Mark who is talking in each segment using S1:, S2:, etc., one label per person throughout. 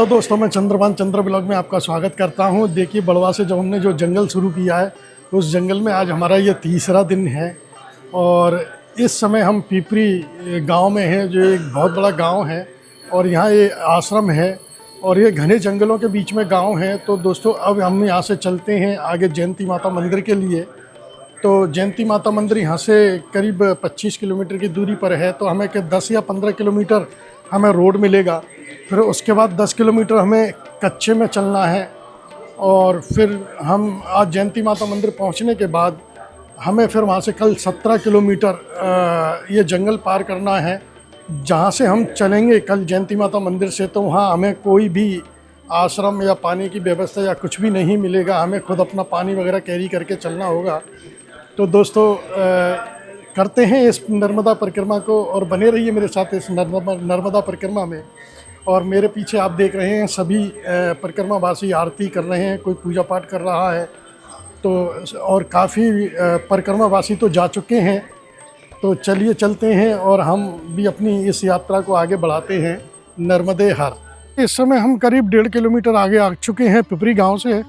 S1: Hello दोस्तों, मैं चंद्रभान चंद्र blog में आपका स्वागत करता हूं। देखिए, बड़वा से जो हमने जंगल शुरू किया है, उस जंगल में आज हमारा ये तीसरा दिन है और इस समय हम पिपरी गांव में हैं, जो एक बहुत बड़ा गांव है और यहाँ ये आश्रम है और ये घने जंगलों के बीच में गांव है। तो दोस्तों, अब हम यहाँ से चलते हैं आगे जयंती माता मंदिर के लिए। तो जयंती माता मंदिर यहाँ से करीब 25 किलोमीटर की दूरी पर है, तो हमें 10 या 15 किलोमीटर हमें रोड मिलेगा। फिर उसके बाद 10 किलोमीटर हमें कच्चे में चलना है और फिर हम आज जयंती माता मंदिर पहुंचने के बाद हमें फिर वहां से कल 17 किलोमीटर ये जंगल पार करना है, जहां से हम चलेंगे कल जयंती माता मंदिर से। तो वहां हमें कोई भी आश्रम या पानी की व्यवस्था या कुछ भी नहीं मिलेगा, हमें खुद अपना पानी वगैरह कैरी करके चलना होगा। तो दोस्तों, करते हैं इस नर्मदा परिक्रमा को और बने रहिए मेरे साथ इस नर्मदा परिक्रमा में। और मेरे पीछे आप देख रहे हैं सभी परिक्रमावासी आरती कर रहे हैं, कोई पूजा पाठ कर रहा है। तो और काफ़ी परिक्रमावासी तो जा चुके हैं। तो चलिए चलते हैं और हम भी अपनी इस यात्रा को आगे बढ़ाते हैं नर्मदे हर। इस समय हम करीब 1.5 किलोमीटर आगे आ चुके हैं पिपरी गांव से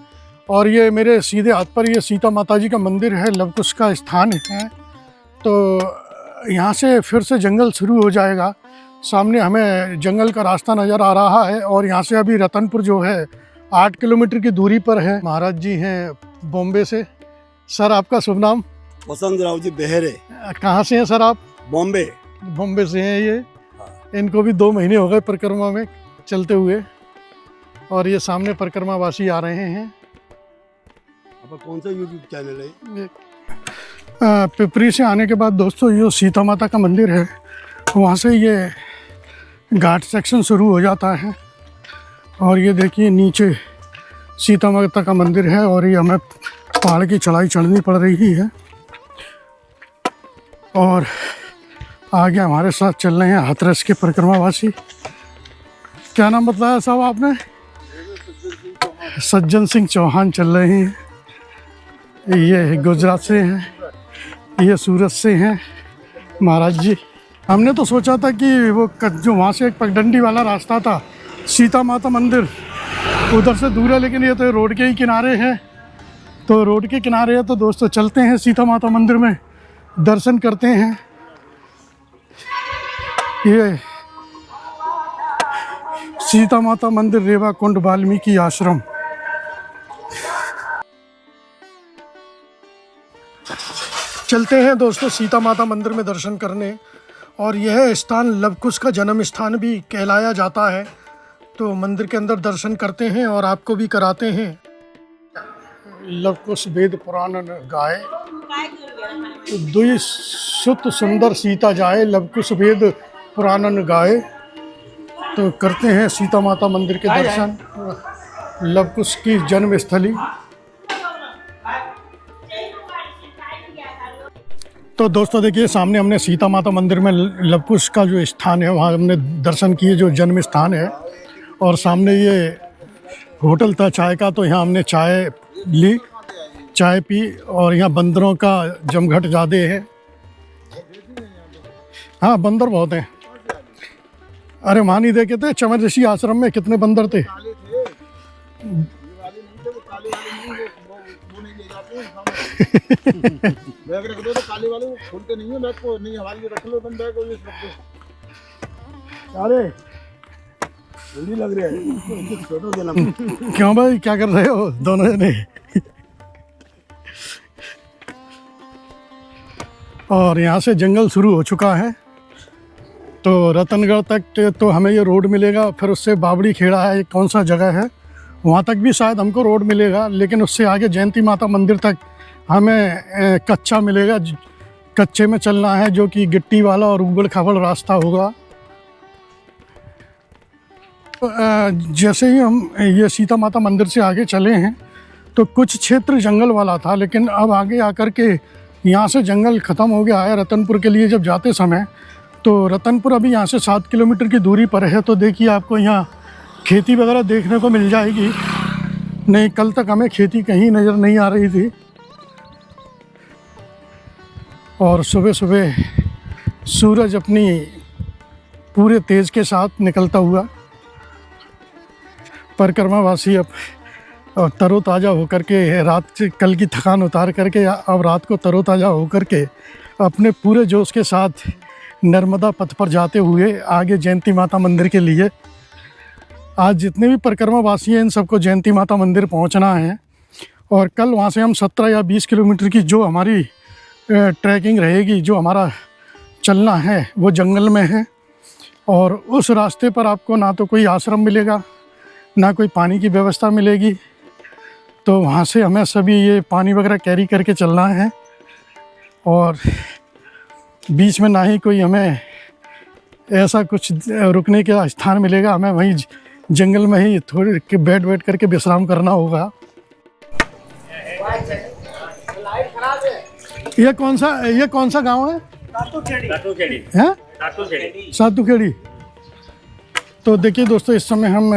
S1: और ये मेरे सीधे हाथ पर ये सीता माता जी का मंदिर है, लवकुश का स्थान है। तो यहाँ से फिर से जंगल शुरू हो जाएगा। सामने हमें जंगल का रास्ता नज़र आ रहा है और यहाँ से अभी रतनपुर जो है 8 किलोमीटर की दूरी पर है। महाराज जी हैं बॉम्बे से। सर, आपका शुभ नाम?
S2: वसंत राव जी बेहरे।
S1: कहाँ से हैं सर आप?
S2: बॉम्बे
S1: से हैं ये। इनको भी 2 महीने हो गए परिक्रमा में चलते हुए और ये सामने परिक्रमावासी आ रहे हैं।
S2: आपका कौन सा यूट्यूब चैनल है?
S1: पिपरी से आने के बाद दोस्तों, ये सीता माता का मंदिर है, वहाँ से ये घाट सेक्शन शुरू हो जाता है और ये देखिए नीचे सीता माता का मंदिर है और ये हमें पहाड़ की चढ़ाई चढ़नी पड़ रही है। और आगे हमारे साथ चल रहे हैं हाथरस के परिक्रमावासी। क्या नाम बताया साहब आपने? सज्जन सिंह चौहान चल रहे हैं। ये गुजरात से हैं, ये सूरत से हैं महाराज जी। हमने तो सोचा था कि वो जो वहाँ से एक पगडंडी वाला रास्ता था सीता माता मंदिर उधर से दूर है, लेकिन ये तो रोड के ही किनारे है। तो रोड के किनारे है तो दोस्तों चलते हैं सीता माता मंदिर में, दर्शन करते हैं। ये सीता माता मंदिर, रेवा कुंड, वाल्मीकि आश्रम। चलते हैं दोस्तों सीता माता मंदिर में दर्शन करने। और यह स्थान लवकुश का जन्म स्थान भी कहलाया जाता है। तो मंदिर के अंदर दर्शन करते हैं और आपको भी कराते हैं। लवकुश वेद पुराण गाए, दुई सुत सुंदर सीता जाए, लवकुश वेद पुराण गाए। तो करते हैं सीता माता मंदिर के दर्शन, लवकुश की जन्म स्थली। तो दोस्तों देखिए, सामने हमने सीता माता मंदिर में लवकुश का जो स्थान है वहाँ हमने दर्शन किए, जो जन्म स्थान है। और सामने ये होटल था चाय का, तो यहाँ हमने चाय ली, चाय पी और यहाँ बंदरों का जमघट ज़्यादा है। हाँ, बंदर बहुत हैं। अरे वहाँ नहीं देखे थे चमन ऋषि आश्रम में कितने बंदर थे।
S2: बैग रख दो तो काले वाले खोलते नहीं है, बैग को नहीं हमारे रख लो तुम बैग को। अरे जल्दी लग रहा है, छोड़ो देना।
S1: क्यों भाई, क्या कर रहे हो दोनों जने? और यहाँ से जंगल शुरू हो चुका है। तो रतनगढ़ तक तो हमें ये रोड मिलेगा, फिर उससे बावड़ी खेड़ा है, कौन सा जगह है, वहाँ तक भी शायद हमको रोड मिलेगा। लेकिन उससे आगे जयंती माता मंदिर तक हमें कच्चा मिलेगा। कच्चे में चलना है, जो कि गिट्टी वाला और उबड़ खाबड़ रास्ता होगा। जैसे ही हम ये सीता माता मंदिर से आगे चले हैं तो कुछ क्षेत्र जंगल वाला था, लेकिन अब आगे आकर के यहाँ से जंगल ख़त्म हो गया है। रतनपुर के लिए जब जाते समय, तो रतनपुर अभी यहाँ से 7 किलोमीटर की दूरी पर है। तो देखिए, आपको यहाँ खेती वगैरह देखने को मिल जाएगी। नहीं, कल तक हमें खेती कहीं नज़र नहीं आ रही थी। और सुबह सुबह सूरज अपनी पूरे तेज के साथ निकलता हुआ परिक्रमावासी अब तरोताज़ा होकर के कल की थकान उतार करके अब रात को तरोताज़ा होकर के अपने पूरे जोश के साथ नर्मदा पथ पर जाते हुए आगे जयंती माता मंदिर के लिए। आज जितने भी परिक्रमावासी हैं इन सबको जयंती माता मंदिर पहुंचना है और कल वहां से हम 17 या 20 किलोमीटर की जो हमारी ट्रैकिंग रहेगी, जो हमारा चलना है वो जंगल में है। और उस रास्ते पर आपको ना तो कोई आश्रम मिलेगा, ना कोई पानी की व्यवस्था मिलेगी, तो वहाँ से हमें सभी ये पानी वगैरह कैरी करके चलना है। और बीच में ना ही कोई हमें ऐसा कुछ रुकने का स्थान मिलेगा, हमें वहीं जंगल में ही थोड़ी बैठ करके विश्राम करना होगा। ये कौन सा गांव है? सातूखेड़ी। तो देखिए दोस्तों, इस समय हम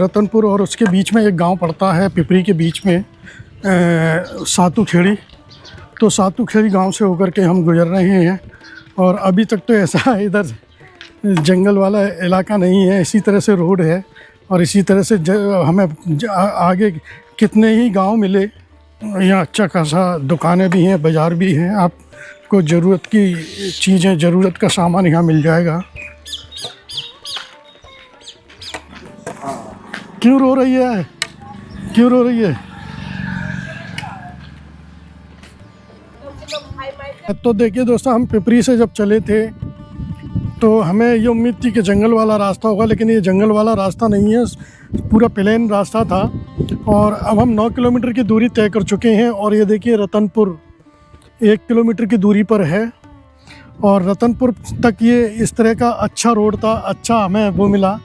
S1: रतनपुर और उसके बीच में एक गांव पड़ता है, पिपरी के बीच में सातूखेड़ी। तो सातूखेड़ी गांव से होकर के हम गुजर रहे हैं और अभी तक तो ऐसा इधर जंगल वाला इलाका नहीं है, इसी तरह से रोड है और इसी तरह से हमें आगे कितने ही गांव मिले। यहाँ अच्छा खासा दुकानें भी हैं, बाज़ार भी हैं, आपको ज़रूरत की चीज़ें, ज़रूरत का सामान यहाँ मिल जाएगा। क्यों रो रही है? क्यों रो रही है? तो देखिए दोस्तों, हम पिपरी से जब चले थे तो हमें ये उम्मीद थी कि जंगल वाला रास्ता होगा, लेकिन ये जंगल वाला रास्ता नहीं है, पूरा प्लेन रास्ता था। और अब हम 9 किलोमीटर की दूरी तय कर चुके हैं और ये देखिए रतनपुर 1 किलोमीटर की दूरी पर है। और रतनपुर तक ये इस तरह का अच्छा रोड था, अच्छा हमें वो मिला।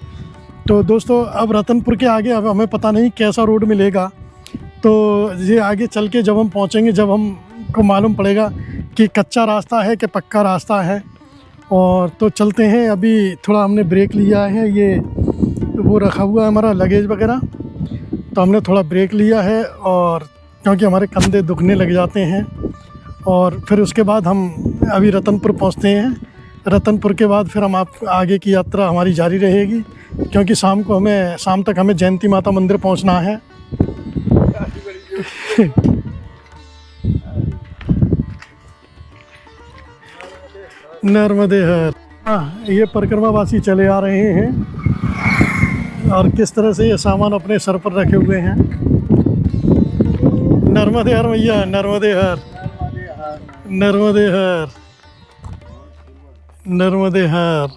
S1: तो दोस्तों अब रतनपुर के आगे अब हमें पता नहीं कैसा रोड मिलेगा, तो ये आगे चल के जब हम पहुँचेंगे, जब हमको मालूम पड़ेगा कि कच्चा रास्ता है कि पक्का रास्ता है। और तो चलते हैं, अभी थोड़ा हमने ब्रेक लिया है, ये वो रखा हुआ है हमारा लगेज वगैरह, तो हमने थोड़ा ब्रेक लिया है और क्योंकि हमारे कंधे दुखने लग जाते हैं। और फिर उसके बाद हम अभी रतनपुर पहुंचते हैं। रतनपुर के बाद फिर हम आगे की यात्रा हमारी जारी रहेगी, क्योंकि शाम तक हमें जयंती माता मंदिर पहुंचना है। नर्मदे हर। ये परिक्रमावासी चले आ रहे हैं और किस तरह से ये सामान अपने सर पर रखे हुए हैं। नर्मदे हर भैया, नर्मदे हर, नर्मदे हर, नर्मदे हर।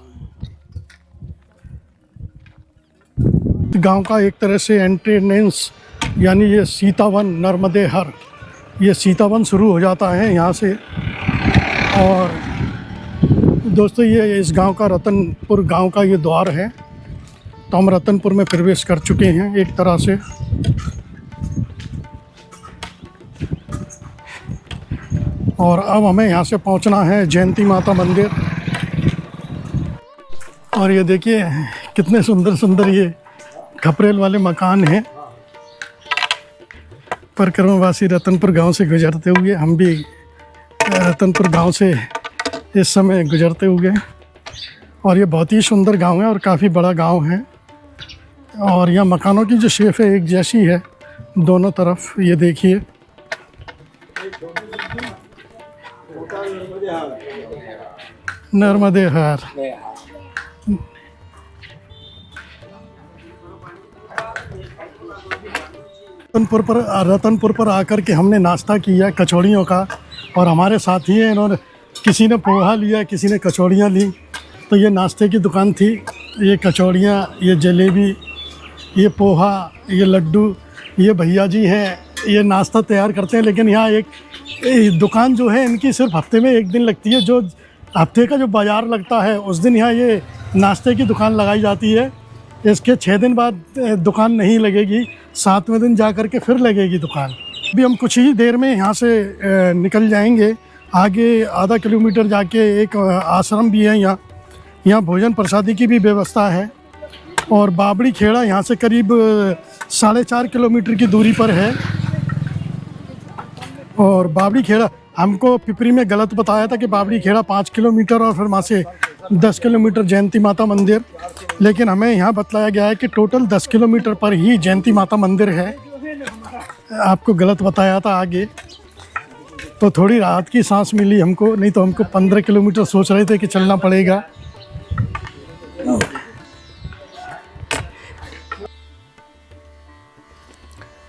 S1: गांव का एक तरह से एंट्रेंस, यानी ये सीतावन, नर्मदे हर, ये सीतावन शुरू हो जाता है यहाँ से। और दोस्तों ये इस गांव का, रतनपुर गांव का ये द्वार है। तो हम रतनपुर में प्रवेश कर चुके हैं एक तरह से। और अब हमें यहाँ से पहुँचना है जयंती माता मंदिर। और ये देखिए कितने सुंदर सुंदर ये खपरेल वाले मकान हैं। परिक्रमावासी रतनपुर गांव से गुजरते हुए, हम भी रतनपुर गांव से इस समय गुजरते हुए। और ये बहुत ही सुंदर गांव है और काफ़ी बड़ा गांव है। और यहाँ मकानों की जो शेप है एक जैसी है दोनों तरफ, ये देखिए। नर्मदे हर। रतनपुर पर आकर के हमने नाश्ता किया कचौड़ियों का, और हमारे साथी हैं, इन्होंने किसी ने पोहा लिया, किसी ने कचौड़ियाँ ली। तो ये नाश्ते की दुकान थी, ये कचौड़ियाँ, ये जलेबी, ये पोहा, ये लड्डू, ये भैया जी हैं, ये नाश्ता तैयार करते हैं। लेकिन यहाँ एक दुकान जो है इनकी सिर्फ हफ्ते में एक दिन लगती है, जो हफ्ते का जो बाज़ार लगता है उस दिन यहाँ ये नाश्ते की दुकान लगाई जाती है। इसके 6 दिन बाद दुकान नहीं लगेगी, 7वें दिन जा कर के फिर लगेगी दुकान। अभी हम कुछ ही देर में यहाँ से निकल जाएंगे। आगे आधा किलोमीटर जाके एक आश्रम भी है, यहाँ भोजन प्रसादी की भी व्यवस्था है। और बाबड़ी खेड़ा यहाँ से करीब 4.5 किलोमीटर की दूरी पर है। और बाबड़ी खेड़ा, हमको पिपरी में गलत बताया था कि बाबड़ी खेड़ा 5 किलोमीटर और फिर वहाँ से 10 किलोमीटर जयंती माता मंदिर, लेकिन हमें यहाँ बतलाया गया है कि टोटल 10 किलोमीटर पर ही जयंती माता मंदिर है। आपको गलत बताया था आगे, तो थोड़ी राहत की सांस मिली हमको, नहीं तो हमको 15 किलोमीटर सोच रहे थे कि चलना पड़ेगा।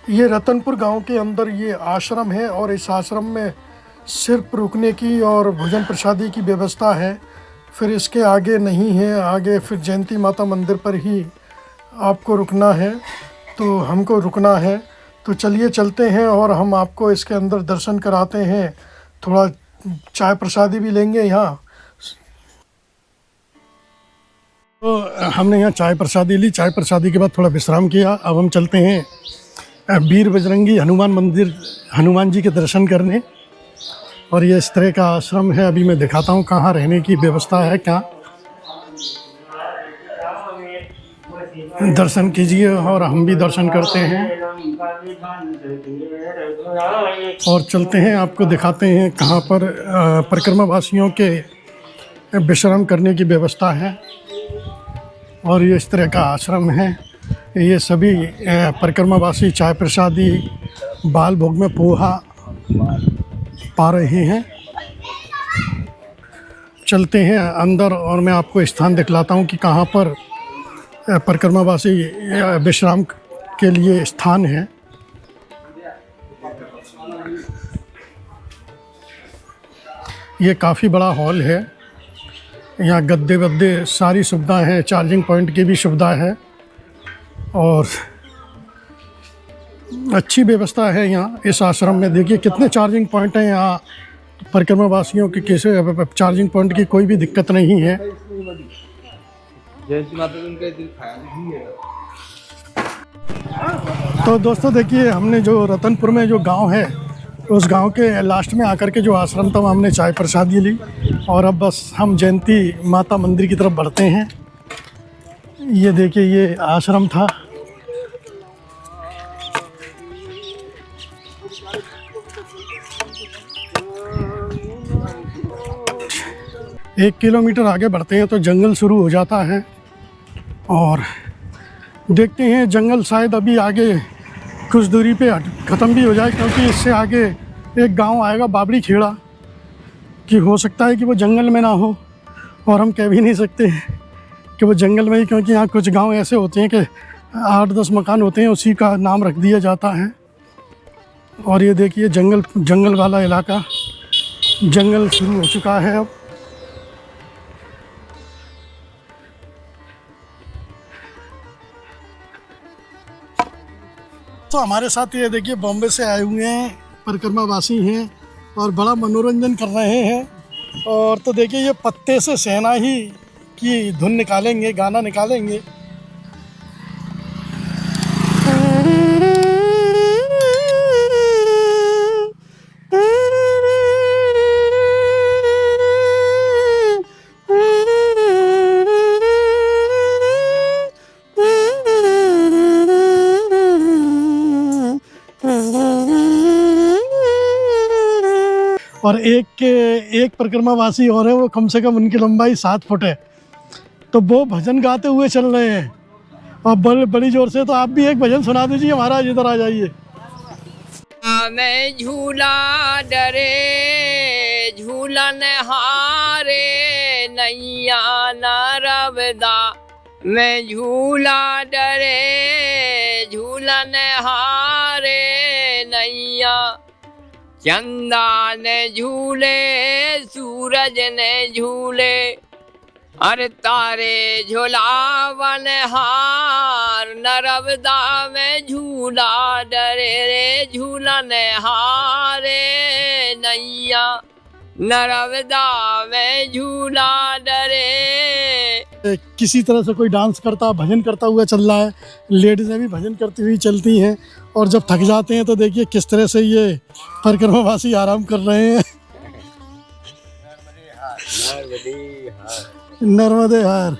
S1: ये रतनपुर गांव के अंदर ये आश्रम है और इस आश्रम में सिर्फ रुकने की और भोजन प्रसादी की व्यवस्था है, फिर इसके आगे नहीं है। आगे फिर जयंती माता मंदिर पर ही आपको रुकना है, तो हमको रुकना है। तो चलिए चलते हैं और हम आपको इसके अंदर दर्शन कराते हैं, थोड़ा चाय प्रसादी भी लेंगे यहाँ। तो हमने यहाँ चाय प्रसादी ली, चाय प्रसादी के बाद थोड़ा विश्राम किया। अब हम चलते हैं वीर बजरंगी हनुमान मंदिर, हनुमान जी के दर्शन करने। और ये इस तरह का आश्रम है, अभी मैं दिखाता हूँ कहाँ रहने की व्यवस्था है क्या। दर्शन कीजिए और हम भी दर्शन करते हैं और चलते हैं, आपको दिखाते हैं कहाँ पर परिक्रमा वासियों के विश्राम करने की व्यवस्था है। और ये इस तरह का आश्रम है। ये सभी परिक्रमावासी चाय प्रसादी, बाल भोग में पोहा पा रहे हैं। चलते हैं अंदर और मैं आपको स्थान दिखलाता हूँ कि कहाँ पर परिक्रमावासी विश्राम के लिए स्थान है। ये काफ़ी बड़ा हॉल है, यहाँ गद्दे वद्दे सारी सुविधाएं हैं, चार्जिंग पॉइंट की भी सुविधा है और अच्छी व्यवस्था है यहाँ इस आश्रम में। देखिए कितने चार्जिंग पॉइंट हैं यहाँ, परिक्रमा वासियों की किसी चार्जिंग पॉइंट की कोई भी दिक्कत नहीं है। तो दोस्तों देखिए, हमने जो रतनपुर में जो गांव है, उस गांव के लास्ट में आकर के जो आश्रम था, हमने चाय प्रसादी ली और अब बस हम जयंती माता मंदिर की तरफ बढ़ते हैं। ये देखिए ये आश्रम था। एक किलोमीटर आगे बढ़ते हैं तो जंगल शुरू हो जाता है और देखते हैं जंगल शायद अभी आगे कुछ दूरी पे ख़त्म भी हो जाए, क्योंकि इससे आगे एक गांव आएगा बाबड़ी खेड़ा, कि हो सकता है कि वो जंगल में ना हो और हम कह भी नहीं सकते कि वो जंगल में ही, क्योंकि यहाँ कुछ गांव ऐसे होते हैं कि 8-10 मकान होते हैं, उसी का नाम रख दिया जाता है। और ये देखिए जंगल वाला इलाका, जंगल शुरू हो चुका है अब। तो हमारे साथ ये देखिए बॉम्बे से आए हुए हैं परिक्रमावासी हैं और बड़ा मनोरंजन कर रहे हैं। और तो देखिए ये पत्ते से शहनाई की धुन निकालेंगे, गाना निकालेंगे। और एक परिक्रमावासी और है, वो कम से कम उनकी लंबाई 7 फुट है, तो वो भजन गाते हुए चल रहे हैं और बड़ी जोर से। तो आप भी एक भजन सुना दीजिए महाराज, इधर आ जाइए।
S3: मैं झूला डरे झूलन हारे नैया नरवदा, मैं झूला डरे झूलन हारे नैया, चंदा ने झूले सूरज ने झूले, अरे तारे झूलावन हार, नर्मदा में झूला डरे रे झूलन हारे नैया, नर्मदा में झूला डरे।
S1: किसी तरह से कोई डांस करता, भजन करता हुआ चल रहा है, लेडीज़ें भी भजन करती हुई चलती हैं। और जब थक जाते हैं तो देखिए किस तरह से ये परिक्रमावासी आराम कर रहे हैं। नर्मदे हार।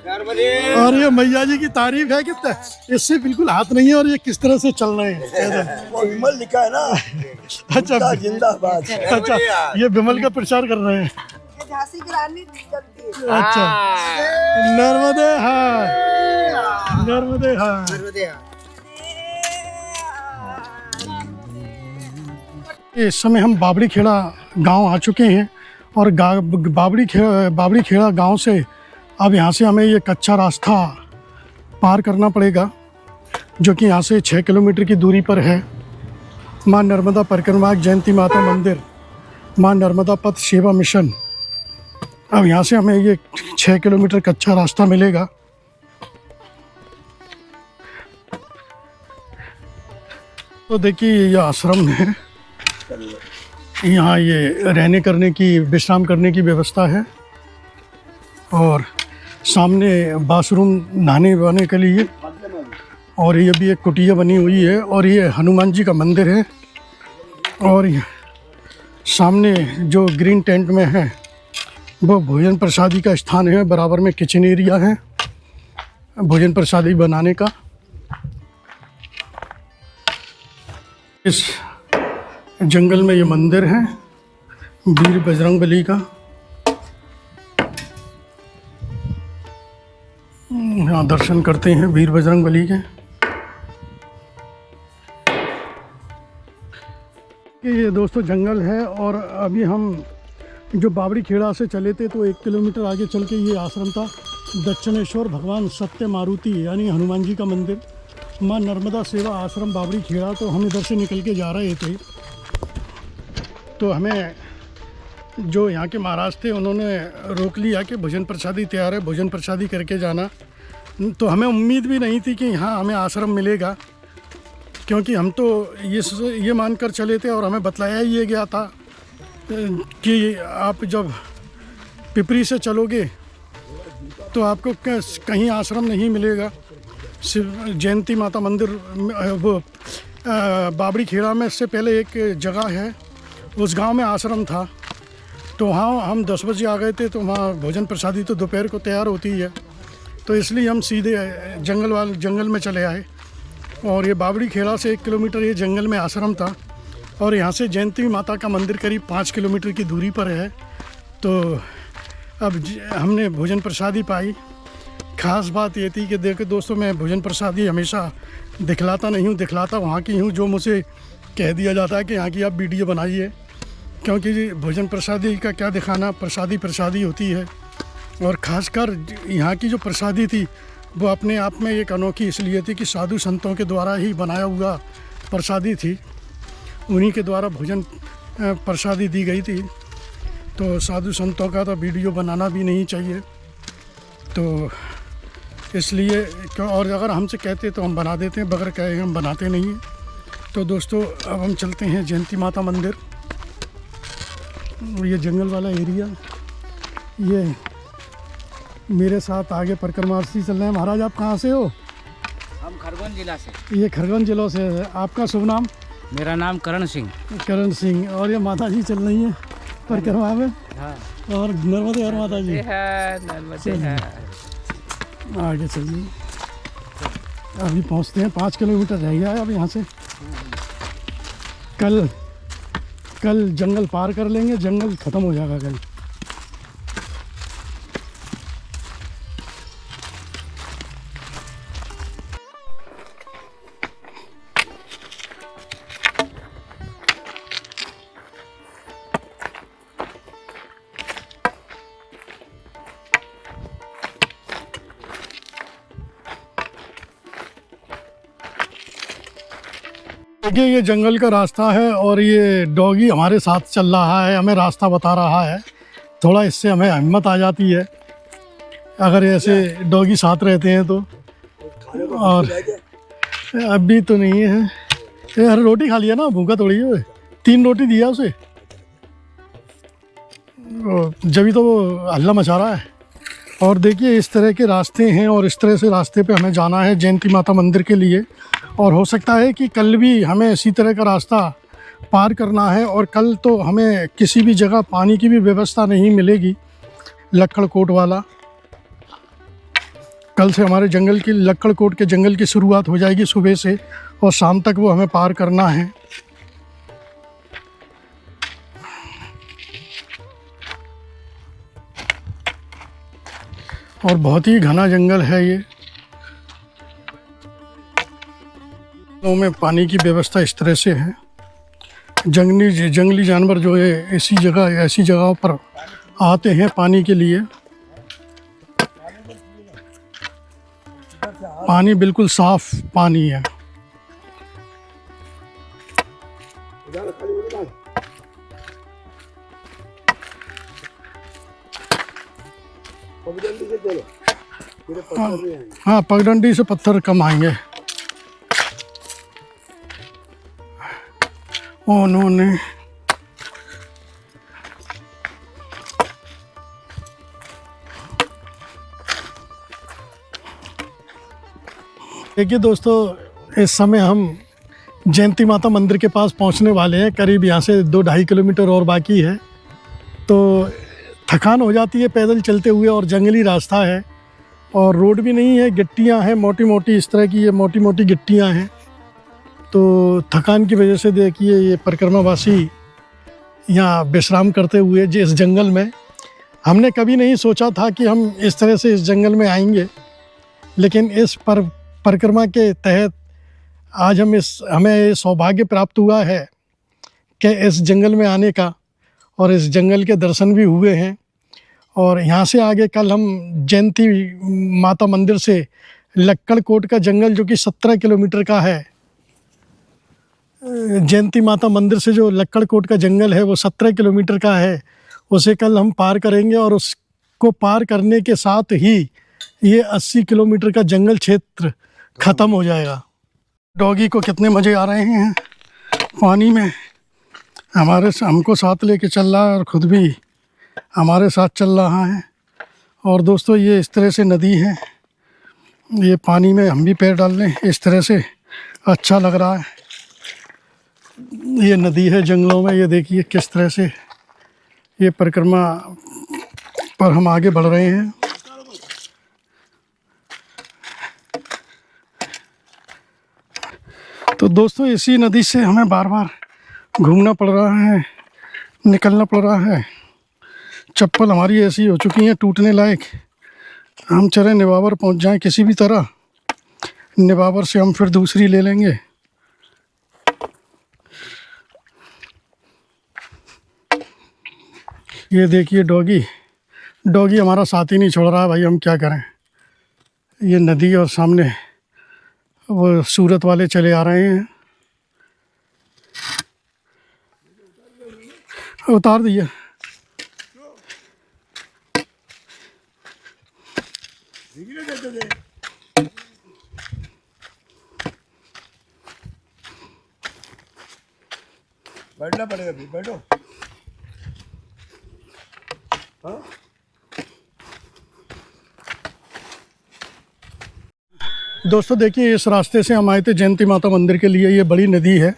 S1: और ये मैया जी की तारीफ है कितना, इससे बिल्कुल हाथ नहीं है। और ये किस तरह से चल रहे हैं,
S4: वो विमल लिखा है ना।
S1: अच्छा
S4: जिंदाबाद।
S1: अच्छा, ये विमल का प्रचार कर रहे हैं।
S4: झांसी की रानी चलती है।
S1: अच्छा, नर्मदे हाँ, नर्मदे हाँ। इस समय हम बाबड़ी खेड़ा गांव आ चुके हैं और बाबड़ी खेड़ा गांव से अब यहाँ से हमें ये कच्चा रास्ता पार करना पड़ेगा, जो कि यहाँ से 6 किलोमीटर की दूरी पर है। माँ नर्मदा परिक्रमा जयंती माता मंदिर, माँ नर्मदा पथ सेवा मिशन। अब यहाँ से हमें ये 6 किलोमीटर कच्चा रास्ता मिलेगा। तो देखिए ये आश्रम है, यहाँ ये रहने करने की, विश्राम करने की व्यवस्था है और सामने बाथरूम नहाने वहाने के लिए, और ये भी एक कुटिया बनी हुई है और ये हनुमान जी का मंदिर है। और ये सामने जो ग्रीन टेंट में है वो भोजन प्रसादी का स्थान है, बराबर में किचन एरिया है भोजन प्रसादी बनाने का। इस जंगल में ये मंदिर है वीर बजरंगबली का। यहाँ दर्शन करते हैं वीर बजरंगबली के। ये दोस्तों जंगल है और अभी हम जो बाबड़ी खेड़ा से चले थे तो 1 किलोमीटर आगे चल के ये आश्रम था, दक्षिणेश्वर भगवान सत्य मारुति यानी हनुमान जी का मंदिर, माँ नर्मदा सेवा आश्रम बाबड़ी खेड़ा। तो हम इधर से निकल के जा रहे थे तो हमें जो यहाँ के महाराज थे उन्होंने रोक लिया कि भोजन प्रसादी तैयार है, भोजन प्रसादी करके जाना। तो हमें उम्मीद भी नहीं थी कि यहाँ हमें आश्रम मिलेगा, क्योंकि हम तो ये मानकर चले थे और हमें बतलाया ही ये गया था कि आप जब पिपरी से चलोगे तो आपको कहीं आश्रम नहीं मिलेगा। सिर्फ जयंती माता मंदिर वो बाबड़ी खेड़ा में से पहले एक जगह है, उस गांव में आश्रम था। तो वहाँ हम 10 बजे आ गए थे, तो वहाँ भोजन प्रसादी तो दोपहर को तैयार होती है, तो इसलिए हम सीधे जंगल में चले आए। और ये बाबड़ी खेड़ा से 1 किलोमीटर ये जंगल में आश्रम था और यहाँ से जयंती माता का मंदिर करीब 5 किलोमीटर की दूरी पर है। तो अब हमने भोजन प्रसादी पाई। ख़ास बात ये थी कि देखो दोस्तों, मैं भोजन प्रसादी हमेशा दिखलाता नहीं हूँ, दिखलाता वहाँ की हूँ जो मुझे कह दिया जाता है कि यहाँ की आप वीडियो बनाइए, क्योंकि भोजन प्रसादी का क्या दिखाना, प्रसादी होती है। और ख़ासकर यहाँ की जो प्रसादी थी वो अपने आप में एक अनोखी इसलिए थी कि साधु संतों के द्वारा ही बनाया हुआ प्रसादी थी, उन्हीं के द्वारा भोजन प्रसादी दी गई थी। तो साधु संतों का तो वीडियो बनाना भी नहीं चाहिए, तो इसलिए और अगर हमसे कहते तो हम बना देते हैं, बगैर कहे हम बनाते नहीं हैं। तो दोस्तों अब हम चलते हैं जयंती माता मंदिर। ये जंगल वाला एरिया, ये मेरे साथ आगे परिक्रमार्थी चल रहे हैं। महाराज आप कहाँ से हो?
S5: हम खरगोन जिला से।
S1: ये खरगोन जिला से है। आपका शुभ नाम?
S5: मेरा नाम करण सिंह।
S1: करण सिंह। और ये माता जी चल रही हैं परिक्रमा में।
S5: हाँ।
S1: और नर्मदे और माता जी
S3: है नर्मदे है।
S1: आगे चलिए, अभी पहुंचते हैं। 5 किलोमीटर रह गया है अब यहाँ से। कल जंगल पार कर लेंगे, जंगल ख़त्म हो जाएगा कल। देखिए ये जंगल का रास्ता है और ये डॉगी हमारे साथ चल रहा है, हमें रास्ता बता रहा है। थोड़ा इससे हमें हिम्मत आ जाती है अगर ऐसे डॉगी साथ रहते हैं तो। और अभी तो नहीं है, यार रोटी खा लिया ना, भूखा थोड़ी है। 3 रोटी दिया उसे, जभी तो वो हल्ला मचा रहा है। और देखिए इस तरह के रास्ते हैं और इस तरह से रास्ते पे हमें जाना है जयंती माता मंदिर के लिए। और हो सकता है कि कल भी हमें इसी तरह का रास्ता पार करना है। और कल तो हमें किसी भी जगह पानी की भी व्यवस्था नहीं मिलेगी, लक्कड़कोट वाला। कल से हमारे जंगल की, लक्कड़कोट के जंगल की शुरुआत हो जाएगी सुबह से, और शाम तक वो हमें पार करना है। और बहुत ही घना जंगल है ये। जंगलों में पानी की व्यवस्था इस तरह से है। जंगली जानवर जो है ऐसी जगहों पर आते हैं पानी के लिए। पानी बिल्कुल साफ पानी है। हाँ, पगडंडी से पत्थर कम आएंगे। ओ नो नहीं, देखिए दोस्तों, इस समय हम जयंती माता मंदिर के पास पहुंचने वाले हैं। करीब यहाँ से 2-2.5 किलोमीटर और बाकी है। तो थकान हो जाती है पैदल चलते हुए, और जंगली रास्ता है और रोड भी नहीं है, गिट्टियाँ हैं मोटी मोटी, इस तरह की ये मोटी मोटी गिट्टियाँ हैं। तो थकान की वजह से देखिए ये परिक्रमावासी यहाँ विश्राम करते हुए इस जंगल में। हमने कभी नहीं सोचा था कि हम इस तरह से इस जंगल में आएंगे, लेकिन इस परिक्रमा के तहत आज हमें ये सौभाग्य प्राप्त हुआ है कि इस जंगल में आने का, और इस जंगल के दर्शन भी हुए हैं। और यहाँ से आगे कल हम जयंती माता मंदिर से लक्कड़कोट का जंगल, जो कि 17 किलोमीटर का है, जयंती माता मंदिर से जो लक्कड़कोट का जंगल है वो 17 किलोमीटर का है, उसे कल हम पार करेंगे। और उसको पार करने के साथ ही ये 80 किलोमीटर का जंगल क्षेत्र ख़त्म हो जाएगा। डॉगी को कितने मज़े आ रहे हैं पानी में, हमको साथ लेके चल रहा है और ख़ुद भी हमारे साथ चल रहा है। और दोस्तों, ये इस तरह से नदी है, ये पानी में हम भी पैर डाल लें इस तरह से अच्छा लग रहा है। ये नदी है जंगलों में, ये देखिए किस तरह से ये परिक्रमा पर हम आगे बढ़ रहे हैं। तो दोस्तों, इसी नदी से हमें बार बार घूमना पड़ रहा है, निकलना पड़ रहा है। चप्पल हमारी ऐसी हो चुकी हैं टूटने लायक। हम चले निवावर पहुंच जाएं किसी भी तरह, निवावर से हम फिर दूसरी ले लेंगे। ये देखिए डॉगी हमारा साथ ही नहीं छोड़ रहा है भाई, हम क्या करें। ये नदी और सामने वो सूरत वाले चले आ रहे हैं। उतार दिया।
S2: बैठना पड़ेगा, फिर बैठो। हाँ?
S1: दोस्तों देखिए, इस रास्ते से हम आए थे जयंती माता मंदिर के लिए। ये बड़ी नदी है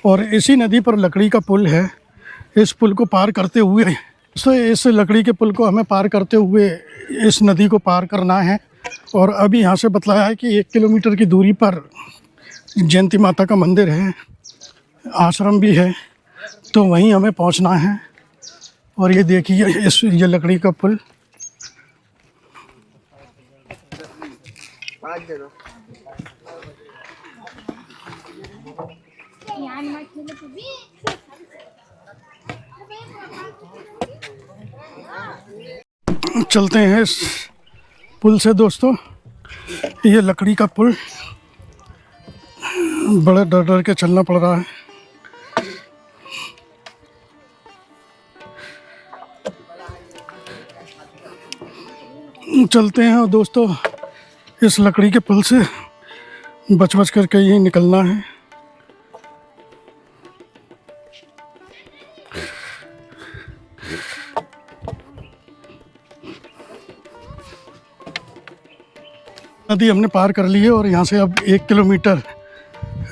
S1: और इसी नदी पर लकड़ी का पुल है। इस पुल को पार करते हुए, तो इस लकड़ी के पुल को हमें पार करते हुए इस नदी को पार करना है। और अभी यहाँ से बतलाया है कि 1 किलोमीटर की दूरी पर जयंती माता का मंदिर है, आश्रम भी है, तो वहीं हमें पहुँचना है। और ये देखिए ये लकड़ी का पुल। चलते हैं इस पुल से दोस्तों। ये लकड़ी का पुल, बड़ा डर डर के चलना पड़ रहा है। चलते हैं और दोस्तों, इस लकड़ी के पुल से बच बच करके ही निकलना है। नदी हमने पार कर ली है और यहाँ से अब 1 किलोमीटर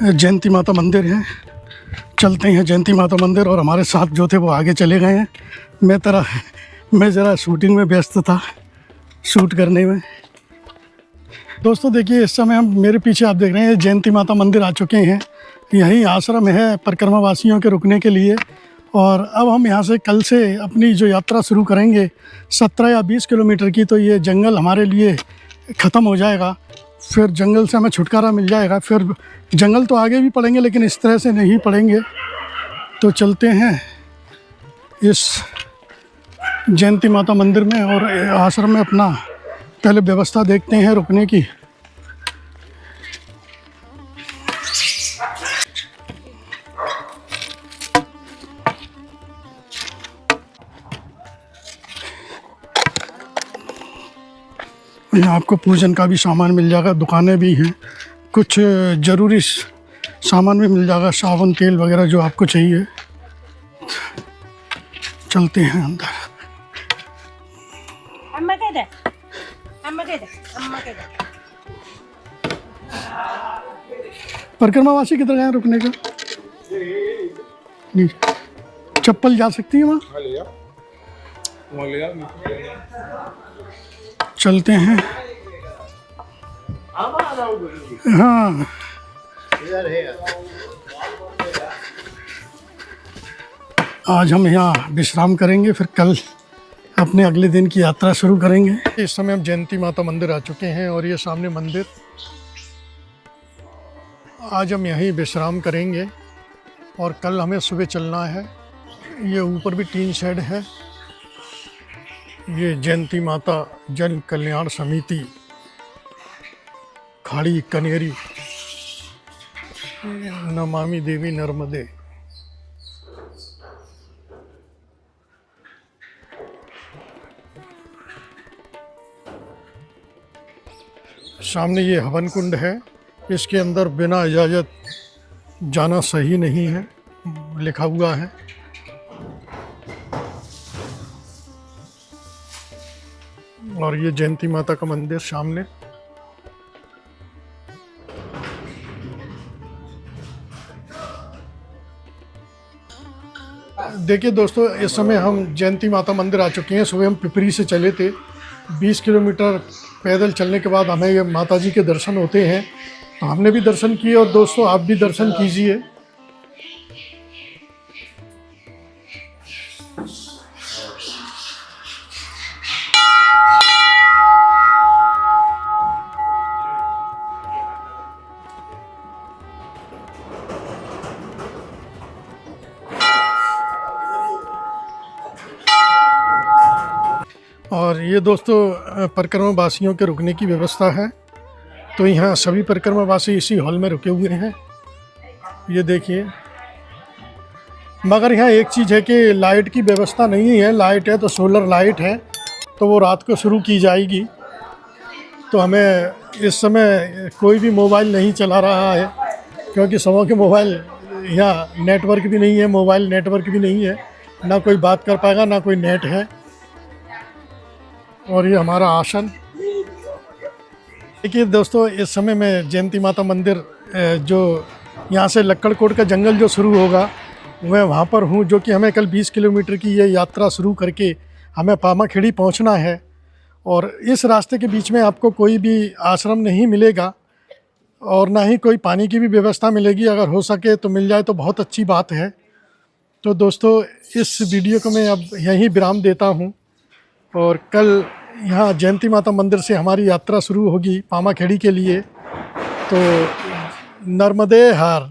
S1: जयंती माता मंदिर है। चलते हैं जयंती माता मंदिर। और हमारे साथ जो थे वो आगे चले गए हैं। मैं ज़रा शूटिंग में व्यस्त था, शूट करने में। दोस्तों देखिए, इस समय हम मेरे पीछे आप देख रहे हैं जयंती माता मंदिर आ चुके हैं। यहीं आश्रम है परिक्रमा वासियों के रुकने के लिए। और अब हम यहाँ से कल से अपनी जो यात्रा शुरू करेंगे 17 या 20 किलोमीटर की, तो ये जंगल हमारे लिए ख़त्म हो जाएगा, फिर जंगल से हमें छुटकारा मिल जाएगा। फिर जंगल तो आगे भी पड़ेंगे लेकिन इस तरह से नहीं पड़ेंगे। तो चलते हैं इस जयंती माता मंदिर में और आश्रम में अपना पहले व्यवस्था देखते हैं रुकने की। यहाँ आपको पूजन का भी सामान मिल जाएगा, दुकानें भी हैं, कुछ ज़रूरी सामान भी मिल जाएगा, साबुन तेल वगैरह जो आपको चाहिए। चलते हैं अंदर।
S4: अम्मा कह दे, अम्मा कह दे, अम्मा कह दे।
S1: परिक्रमावासी किधर गए रुकने का? नहीं, चप्पल जा सकती है वहाँ? चलते हैं। हाँ, आज हम यहाँ विश्राम करेंगे, फिर कल अपने अगले दिन की यात्रा शुरू करेंगे। इस समय हम जयंती माता मंदिर आ चुके हैं और ये सामने मंदिर। आज हम यहीं विश्राम करेंगे और कल हमें सुबह चलना है। ये ऊपर भी टीन शेड है। ये जयंती माता जन कल्याण समिति खाड़ी कनेरी नमामि देवी नर्मदे। सामने ये हवन कुंड है, इसके अंदर बिना इजाज़त जाना सही नहीं है, लिखा हुआ है। और ये जयंती माता का मंदिर सामने। देखिए दोस्तों, इस समय हम जयंती माता मंदिर आ चुके हैं। सुबह हम पिपरी से चले थे, 20 किलोमीटर पैदल चलने के बाद हमें ये माता जी के दर्शन होते हैं, तो हमने भी दर्शन किए और दोस्तों आप भी दर्शन कीजिए। और ये दोस्तों परिक्रमावासियों के रुकने की व्यवस्था है। तो यहाँ सभी परिक्रमावासी इसी हॉल में रुके हुए हैं, ये देखिए। मगर यहाँ एक चीज़ है कि लाइट की व्यवस्था नहीं है। लाइट है तो सोलर लाइट है, तो वो रात को शुरू की जाएगी। तो हमें इस समय कोई भी मोबाइल नहीं चला रहा है, क्योंकि सबों के मोबाइल यहाँ नेटवर्क भी नहीं है, मोबाइल नेटवर्क भी नहीं है, ना कोई बात कर पाएगा ना कोई नेट है। और ये हमारा आसन। देखिए दोस्तों, इस समय मैं जयंती माता मंदिर जो यहाँ से लक्कड़कोट का जंगल जो शुरू होगा मैं वहाँ पर हूँ, जो कि हमें कल 20 किलोमीटर की ये यात्रा शुरू करके हमें पामाखेड़ी पहुँचना है। और इस रास्ते के बीच में आपको कोई भी आश्रम नहीं मिलेगा और ना ही कोई पानी की भी व्यवस्था मिलेगी। अगर हो सके तो मिल जाए तो बहुत अच्छी बात है। तो दोस्तों, इस वीडियो को मैं अब यहीं विराम देता हूँ और कल यहाँ जयंती माता मंदिर से हमारी यात्रा शुरू होगी पामाखेड़ी के लिए। तो नर्मदे हर।